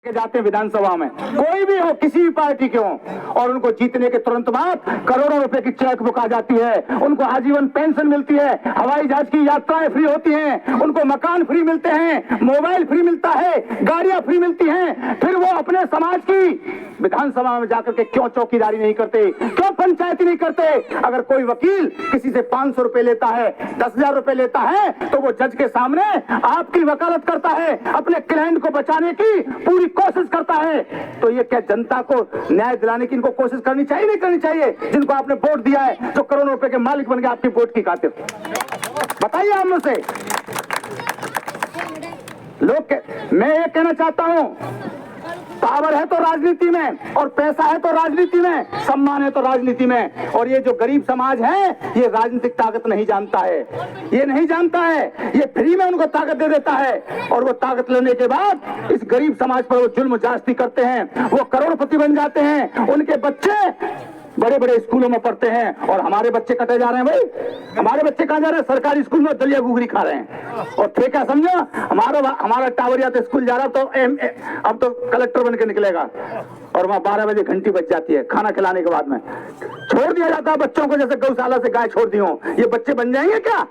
के जाते हैं विधानसभा में, कोई भी हो, किसी भी पार्टी के हो, और उनको जीतने के तुरंत बाद करोड़ों रुपए की चेक बुक आ जाती है, उनको आजीवन पेंशन मिलती है, हवाई जहाज की यात्राएं फ्री होती हैं, उनको मकान फ्री मिलते हैं, मोबाइल फ्री मिलता है, गाड़ियां फ्री मिलती हैं। फिर वो अपने समाज की विधानसभा में जाकर के क्यों चौकीदारी नहीं करते, क्यों पंचायती नहीं करते? अगर कोई वकील किसी से 500 रुपए लेता है, 10,000 रुपए लेता है, तो वो जज के सामने आपकी वकालत करता है, अपने क्लाइंट को बचाने की पूरी कोशिश करता है। तो ये क्या जनता को न्याय दिलाने की इनको कोशिश करनी चाहिए नहीं करनी चाहिए? जिनको आपने वोट दिया है, जो करोड़ों रुपए के मालिक बन गए आपकी वोट की खातिर, बताइए आप मुझसे। मैं ये कहना चाहता हूं, पावर है तो राजनीति में, और पैसा है तो राजनीति में, सम्मान है तो राजनीति में, और ये जो गरीब समाज है ये राजनीतिक ताकत नहीं जानता है, ये नहीं जानता है, ये फ्री में उनको ताकत दे देता है, और वो ताकत लेने के बाद इस गरीब समाज पर वो जुल्म जास्ती करते हैं, वो करोड़पति बन जाते हैं, उनके बच्चे बड़े बड़े स्कूलों में पढ़ते हैं, और हमारे बच्चे कटे जा रहे हैं। भाई हमारे बच्चे कहां जा रहे हैं? सरकारी स्कूल में दलिया घुघरी खा रहे हैं, और ठेका समझो। हमारा टावरिया तो स्कूल जा रहा, तो अब तो कलेक्टर बन के निकलेगा, और वहां 12 बजे घंटी बज जाती है, खाना खिलाने के बाद में छोड़ दिया जाता है बच्चों को, जैसे गौशाला से गाय छोड़ दी हो। ये बच्चे बन जाएंगे क्या?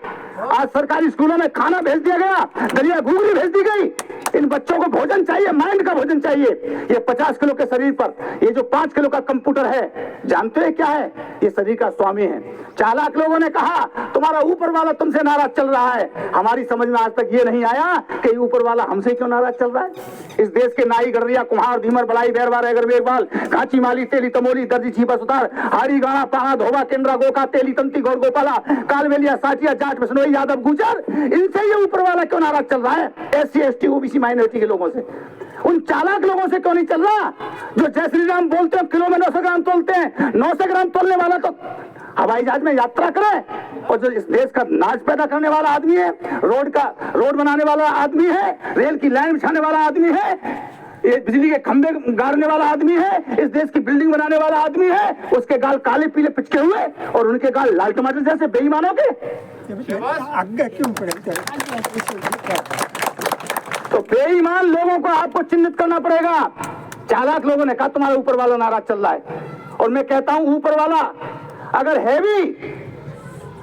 आज सरकारी स्कूलों में खाना भेज दिया गया, दलिया घुघरी भेज दी गई। इन बच्चों को भोजन चाहिए, माइंड का भोजन चाहिए। ये 50 किलो के शरीर पर ये जो 5 किलो का कंप्यूटर है, जानते हैं क्या है? ये शरीर का स्वामी है। चालाक लोगों ने कहा तुम्हारा ऊपर वाला तुमसे नाराज चल रहा है। हमारी समझ में आज तक ये नहीं आया कि ऊपर वाला हमसे क्यों नाराज चल रहा है। इस देश के नाई, गड़रिया, कुम्हार, धीमर, बलाई, बैरवार, अगर बेगवाल, कांची, माली, तेली, तमोली, दर्जी, छीपा, सुतार, हाड़ी, गाड़ा, पाहा, धोबा, केंद्रा, गोका, तेली, तंती, गौर, गोपाला, कालवेलिया, साचिया, जाट, बिश्नोई, यादव, गुजर, इनसे ये ऊपर वाला क्यों नाराज चल रहा है? SC, ST, OBC माइनॉरिटी के लोगों से, उन चालाक लोगों से क्यों नहीं चल रहा? जो जय श्री राम बोलते हैं, किलो में 900 ग्राम तोलते हैं। 900 ग्राम तोलने वाला तो हवाई जहाज में यात्रा करे, और जो इस देश का नाच पैदा करने वाला आदमी है, रोड बनाने वाला आदमी है, रेल की लाइन बिछाने वाला आदमी है, ये बिजली के खंभे गाड़ने वाला आदमी है, इस देश की बिल्डिंग बनाने वाला आदमी है, उसके गाल काले पीले पिचके हुए और उनके गाल लाल टमाटर जैसे बेईमानों के। तो बेईमान लोगों को आपको चिन्हित करना पड़ेगा। चालाक लोगों ने कहा तुम्हारा ऊपर वाला नाराज चल रहा है, और मैं कहता हूं ऊपर वाला अगर है भी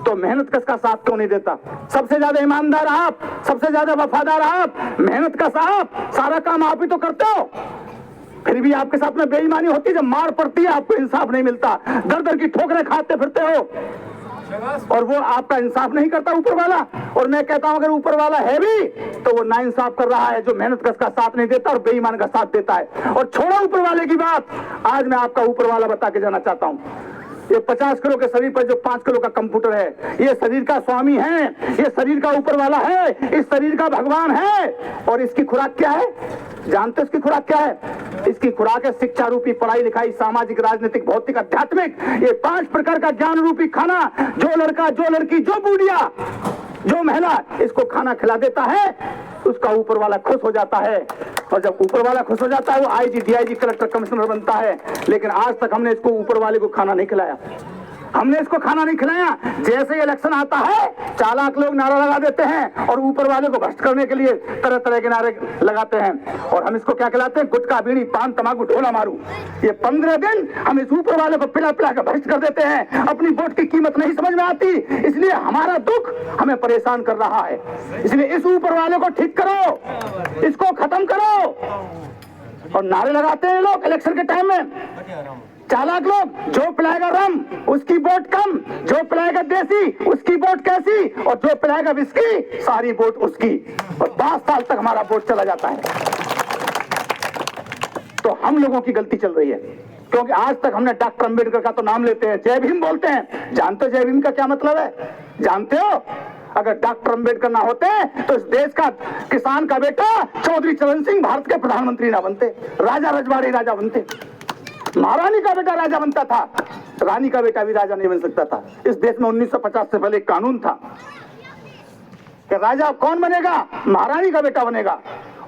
तो मेहनत कश का साथ क्यों नहीं देता? सबसे ज्यादा ईमानदार आप, सबसे ज्यादा वफादार आप, मेहनत कश आप, सारा काम आप ही तो करते हो, फिर भी आपके साथ में बेईमानी होती है। जब मार पड़ती है आपको इंसाफ नहीं मिलता, दर दर की ठोकरें खाते फिरते हो, और वो आपका इंसाफ नहीं करता ऊपर वाला। और मैं कहता हूं अगर ऊपर वाला है भी तो वो नाइंसाफ कर रहा है, जो मेहनत कश का साथ नहीं देता और बेईमान का साथ देता है। और छोड़ो ऊपर वाले की बात, आज मैं आपका ऊपर वाला बता के जाना चाहता हूं। ये 50 किलो के शरीर पर जो 5 किलो का कंप्यूटर है, ये शरीर का स्वामी है, ये शरीर का ऊपर वाला है, इस शरीर का भगवान है। और इसकी खुराक क्या है? जानते इसकी खुराक क्या है? इसकी खुराक है शिक्षा रूपी, पढ़ाई लिखाई, सामाजिक, राजनीतिक, भौतिक, आध्यात्मिक, ये 5 प्रकार का ज्ञान रूपी खाना जो लड़का, जो लड़की, जो बूढ़िया, जो महिला इसको खाना खिला देता है, उसका ऊपर वाला खुश हो जाता है। और जब ऊपर वाला खुश हो जाता है वो IG, DIG, कलेक्टर, कमिश्नर बनता है। लेकिन आज तक हमने इसको ऊपर वाले को खाना नहीं खिलाया, हमने इसको खाना नहीं खिलाया। जैसे इलेक्शन आता है चालाक लोग नारा लगा देते हैं, और ऊपर वाले को भ्रष्ट करने के लिए तरह तरह के नारे लगाते हैं। और हम इसको क्या खिलाते हैं? गुटखा, बीड़ी, पान, तमाकू, ढोला मारू। ये 15 दिन हम इस ऊपर वाले को पिला पिला कर भ्रष्ट कर देते हैं। अपनी वोट की कीमत नहीं समझ में आती, इसलिए हमारा दुख हमें परेशान कर रहा है। इसलिए इस ऊपर वाले को ठीक करो, इसको खत्म करो। और नारे लगाते हैं लोग इलेक्शन के टाइम में, चालाक लोग, जो पिलाएगा रम उसकी वोट कम, जो पिलाएगा देसी उसकी वोट कैसी, और जो पिलाएगा विस्की सारी वोट उसकी। और 10 साल तक हमारा वोट चला जाता है। तो हम लोगों की गलती चल रही है, क्योंकि आज तक हमने डॉक्टर अंबेडकर का तो नाम लेते हैं, जय भीम बोलते हैं। जानते हो जय भीम का क्या मतलब है? जानते हो? अगर डॉक्टर अंबेडकर ना होते तो इस देश का किसान का बेटा चौधरी चरण सिंह भारत के प्रधानमंत्री ना बनते, राजा रजवाड़ी राजा बनते, महारानी का बेटा राजा बनता था, रानी का बेटा भी राजा नहीं बन सकता था। इस देश में 1950 से पहले एक कानून था कि राजा कौन बनेगा? महारानी का बेटा बनेगा।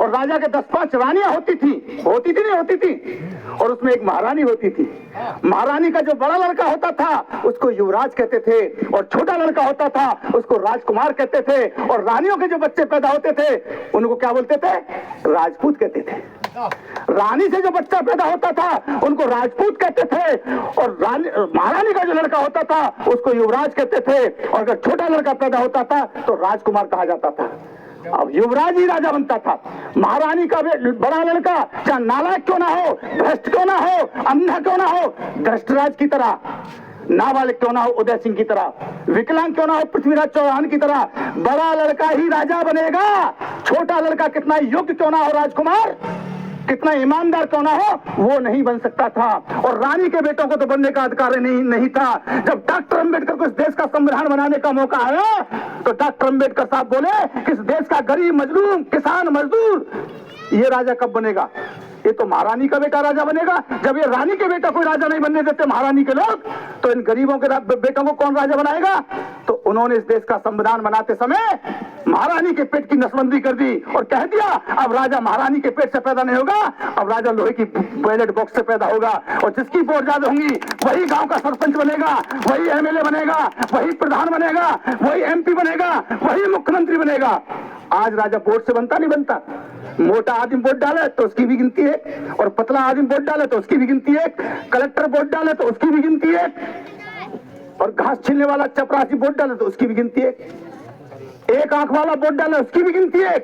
और राजा के 10-5 रानियां होती थी नहीं होती थी, और उसमें एक महारानी होती थी। महारानी का जो बड़ा लड़का होता था उसको युवराज कहते थे, और छोटा लड़का होता था उसको राजकुमार कहते थे, और रानियों के जो बच्चे पैदा होते थे उनको क्या बोलते थे? राजपूत कहते थे। रानी से जो बच्चा पैदा होता था उनको राजपूत कहते थे, और रानी महारानी का जो लड़का होता था उसको युवराज कहते थे, और अगर छोटा लड़का पैदा होता था तो राजकुमार कहा जाता था। अब युवराज ही राजा बनता था। महारानी का बड़ा लड़का चाहे नालायक क्यों ना हो, भ्रष्ट क्यों ना हो, अंधा क्यों ना हो, धृष्टराज की तरह, नाबालिग क्यों ना हो उदय सिंह की तरह, विकलांग क्यों ना हो पृथ्वीराज चौहान की तरह, बड़ा लड़का ही राजा बनेगा। छोटा लड़का कितना योग्य क्यों ना हो राजकुमार, कितना ईमानदार क्यों ना हो, वो नहीं बन सकता था। और रानी के बेटों को तो बनने का अधिकार नहीं था। जब डॉक्टर अंबेडकर को इस देश का संविधान बनाने का मौका आया तो डॉक्टर अंबेडकर साहब बोले कि इस देश का गरीब मजलूम किसान मजदूर ये राजा कब बनेगा, ये तो महारानी का बेटा राजा बनेगा। जब ये रानी के बेटा कोई राजा नहीं बनने देते महारानी के लोग, तो इन गरीबों के बेटों को कौन राजा बनाएगा। तो उन्होंने इस देश का संविधान बनाते समय महारानी के पेट की नसबंदी कर दी और कह दिया अब राजा महारानी के पेट से पैदा नहीं होगा, अब राजा लोहे की बैलेट बॉक्स से पैदा होगा, और जिसकी वोट ज्यादा होंगी वही गांव का सरपंच बनेगा, वही एमएलए बनेगा, वही प्रधान बनेगा, वही एमपी बनेगा, वही मुख्यमंत्री बनेगा। आज राजा वोट से बनता नहीं बनता। मोटा आदमी वोट डाले तो उसकी भी गिनती है, और पतला आदमी वोट डाले तो उसकी भी गिनती है, कलेक्टर वोट डाले तो उसकी भी गिनती है, और घास छीलने वाला चपरासी वोट डाले तो उसकी भी गिनती है, एक आंख वाला वोट डाले उसकी भी गिनती है,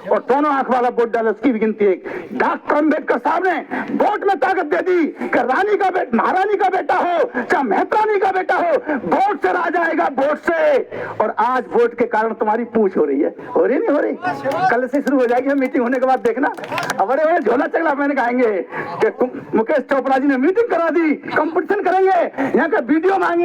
और दोनों आंख वाला वोट डाले उसकी भी गिनती है। डॉक्टर अंबेडकर साहब ने वोट में ताकत दे दी कि रानी का बेटा महारानी का बेटा हो चाहे मेहतरानी का बेटा हो, वोट से राजा आएगा, वोट से। और आज वोट के कारण तुम्हारी पूछ हो रही है, हो रही नहीं हो रही, कल से शुरू हो जाएगी मीटिंग होने के बाद देखना। अब बड़े बड़े झोला चगला पहन के आएंगे कि मुकेश चोपड़ा जी ने मीटिंग करा दी, कंपटीशन करेंगे, यहाँ का वीडियो मांगेंगे।